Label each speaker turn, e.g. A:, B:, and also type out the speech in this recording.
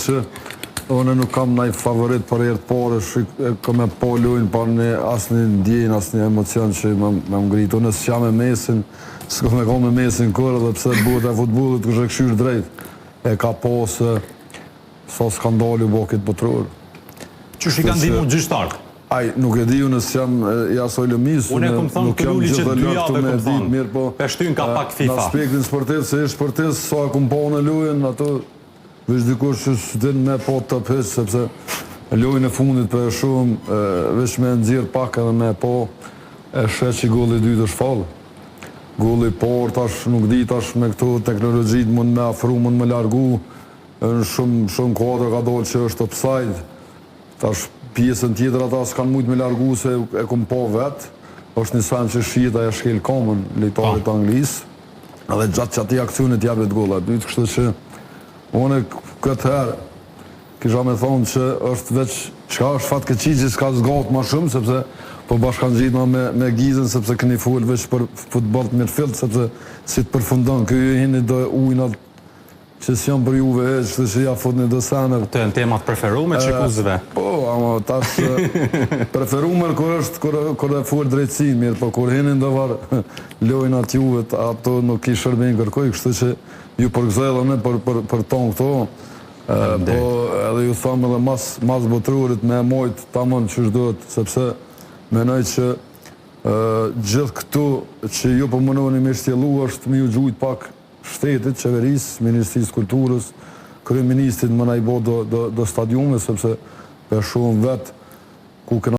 A: që unë nuk kam ndaj favorit për herë të parë, kam e po lujnë pa asë një ndjenjë, asë një emocion që me ngritë. Unë s'jam me Mesin, s'ko me kom me Mesin kërë, dhe pse buhet e futbollit kështë e këshyrë drejt. E ka posë sa skandali u bo këtë botëror.
B: Qështë i kanë dimu gjyshtarë?
A: Aj, nuk e di, unë s'jam jasoj lëmis.
B: Unë e këmë thonë Këlluli që 2 javë këmë thonë, peshtyn ka pak FIFA.
A: Në aspektin sportiv, se ishtë sportiv, sa e këmë po në lujen, ato veç dikush që s'din me po të pësë, sepse lojnë e fundit për shumë, veç me nëzirë pak edhe me po, e shet që gulli 2 është falë. Gulli por, tash nuk di, tash me këto teknologjit mund me afru, mund me largu, në shumë kuadrë ka dollë që është offside, tash pjesën tjetër ata s'kanë mujtë me largu se e kom po vetë, është një sen që shqita e shkel komën, lejtarit anglisë, edhe gjatë që ati akcionit jabet gullat, dytë kështë që unë këtë herë kisha me thonë që është veç qka është fatë këqi që s'ka zgatë ma shumë, sepse po bashkan gjitë me Gizën, sepse këni full veç për futbol të mirëfilt, sepse si të përfundon, këju hini do ujnat që s'jam për juve e që që ja fut një dësener.
B: Të e në temat preferume qikuzve?
A: Po, ama tash preferume kër e full drejtësin mirë, po kër hini ndëvar lojnat juve, ato nuk i shërbin kërkoj, kështu që ju përgzellën për tonë këto, po edhe ju thamë edhe mas botërurit me mojtë tamon që shdojt, sepse menoj që gjithë këtu që ju përmënoni me shtjelu është me ju gjujt pak shtetit, qeverisë, Ministrisë Kulturës, Kryeministrit më najbo do stadiume, sepse për shumë vetë ku këna